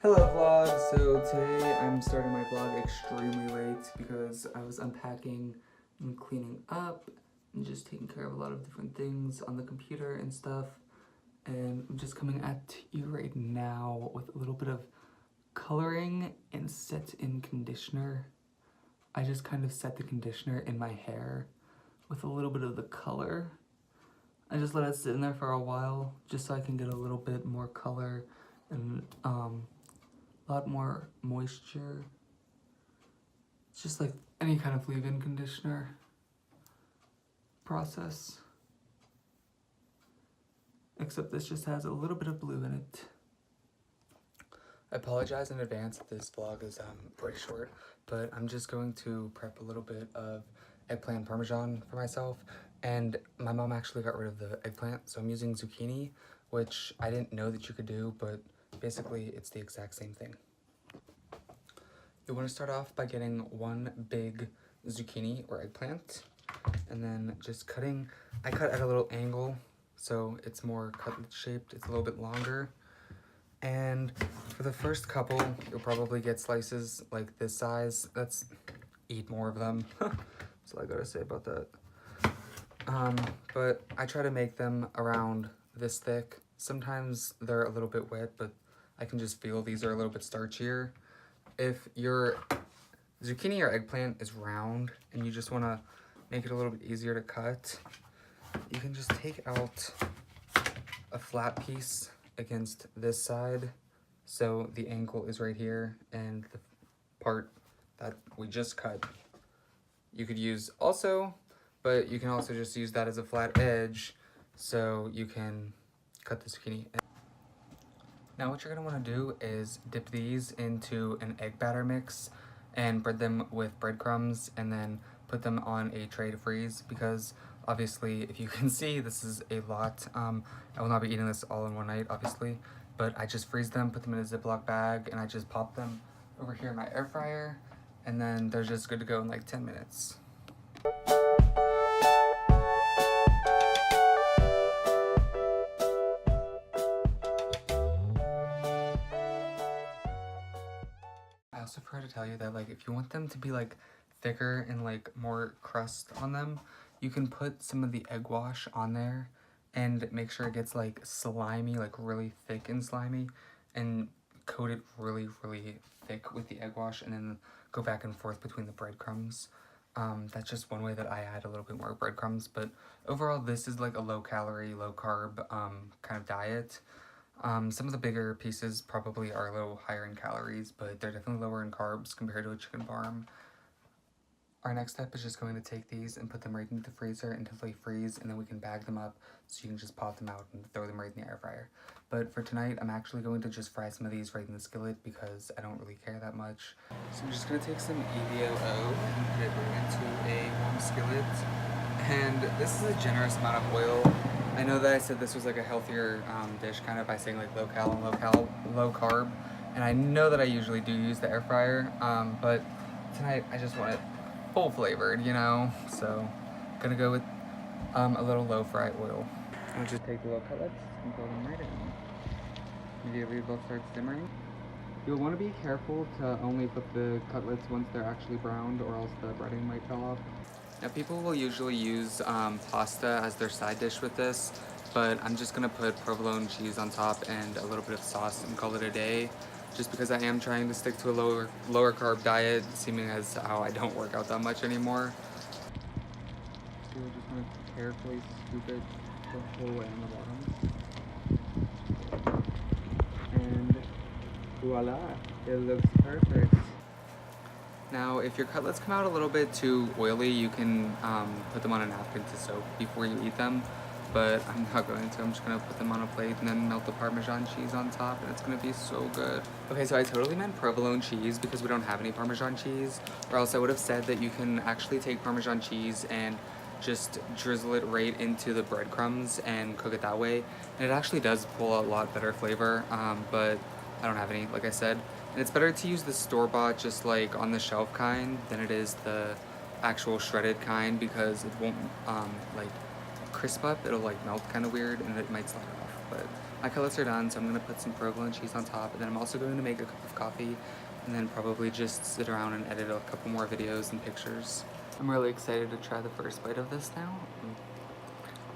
Hello vlog, so today I'm starting my vlog extremely late because I was unpacking and cleaning up and just taking care of a lot of different things on the computer and stuff, and I'm just coming at you right now with a little bit of coloring and set-in conditioner. I just kind of set the conditioner in my hair with a little bit of the color. I just let it sit in there for a while just so I can get a little bit more color and a lot more moisture. It's just like any kind of leave-in conditioner process, except this just has a little bit of blue in it. I apologize in advance if this vlog is pretty short, but I'm just going to prep a little bit of eggplant parmesan for myself, and my mom actually got rid of the eggplant, so I'm using zucchini, which I didn't know that you could do, but basically it's the exact same thing. You want to start off by getting one big zucchini or eggplant, and then just cutting. I cut at a little angle, so it's more cutlet shaped, it's a little bit longer. And for the first couple, you'll probably get slices like this size. Let's eat more of them. That's all I gotta say about that. But I try to make them around this thick. Sometimes they're a little bit wet, but I can just feel these are a little bit starchier. If your zucchini or eggplant is round and you just want to make it a little bit easier to cut, you can just take out a flat piece against this side, so the angle is right here, and the part that we just cut you could use also, but you can also just use that as a flat edge so you can cut the zucchini. Now what you're going to want to do is dip these into an egg batter mix and bread them with breadcrumbs, and then put them on a tray to freeze, because obviously, if you can see, this is a lot. I will not be eating this all in one night, obviously, but I just freeze them, put them in a Ziploc bag, and I just pop them over here in my air fryer, and then they're just good to go in like 10 minutes. I also forgot to tell you that, like, if you want them to be like thicker and like more crust on them, you can put some of the egg wash on there and make sure it gets like slimy, like really thick and slimy, and coat it really thick with the egg wash, and then go back and forth between the breadcrumbs. That's just one way that I add a little bit more breadcrumbs, but overall this is like a low calorie, low carb kind of diet. Some of the bigger pieces probably are a little higher in calories, but they're definitely lower in carbs compared to a chicken parm. Our next step is just going to take these and put them right into the freezer until they freeze, and then we can bag them up so you can just pop them out and throw them right in the air fryer. But for tonight, I'm actually going to just fry some of these right in the skillet because I don't really care that much. So I'm just going to take some EVOO and put it right into a warm skillet. And this is a generous amount of oil. I know that I said this was like a healthier dish kind of by saying like low cal and low carb. And I know that I usually do use the air fryer, but tonight I just want it full flavored, you know? So gonna go with a little low fry oil. I'll just take the little cutlets and throw them right in. Immediately they'll start simmering. You'll want to be careful to only put the cutlets once they're actually browned, or else the breading might fall off. Now people will usually use pasta as their side dish with this, but I'm just gonna put provolone cheese on top and a little bit of sauce and call it a day, just because I am trying to stick to a lower carb diet, seeming as how I don't work out that much anymore. So you'll just want to carefully scoop it the whole way on the bottom. And voila, it looks perfect. Now, if your cutlets come out a little bit too oily, you can put them on a napkin to soak before you eat them, but I'm not going to. I'm just going to put them on a plate and then melt the Parmesan cheese on top, and it's going to be so good. Okay, so I totally meant provolone cheese because we don't have any Parmesan cheese, or else I would have said that you can actually take Parmesan cheese and just drizzle it right into the breadcrumbs and cook it that way, and it actually does pull a lot better flavor, but I don't have any, like I said. And it's better to use the store-bought, just like on the shelf kind, than it is the actual shredded kind, because it won't like crisp up. It'll like melt kind of weird, and it might slide off. But my cutlets are done, so I'm gonna put some provolone cheese on top, and then I'm also going to make a cup of coffee, and then probably just sit around and edit a couple more videos and pictures. I'm really excited to try the first bite of this now.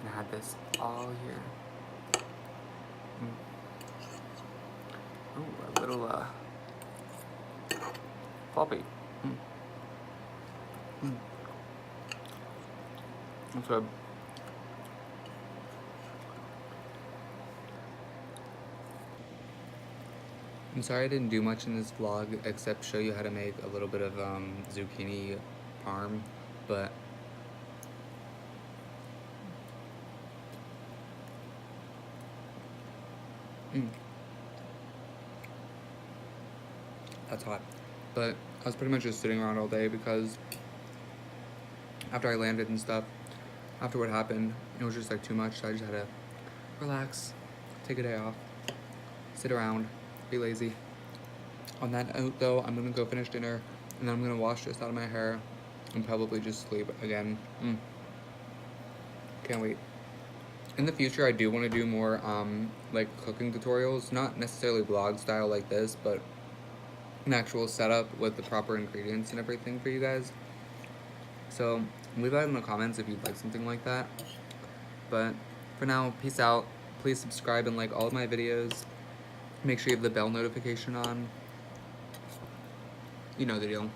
I had this all year. Oh, a little floppy. That's good. I'm sorry I didn't do much in this vlog except show you how to make a little bit of zucchini parm, but that's hot. But I was pretty much just sitting around all day because after I landed and stuff, after what happened, it was just like too much, so I just had to relax, take a day off, sit around, be lazy. On that note though, I'm gonna go finish dinner, and then I'm gonna wash this out of my hair and probably just sleep again. Can't wait. In the future, I do want to do more like cooking tutorials, not necessarily vlog style like this, but an actual setup with the proper ingredients and everything for you guys. So leave that in the comments if you'd like something like that. But for now, peace out. Please subscribe and like all of my videos. Make sure you have the bell notification on. You know the deal.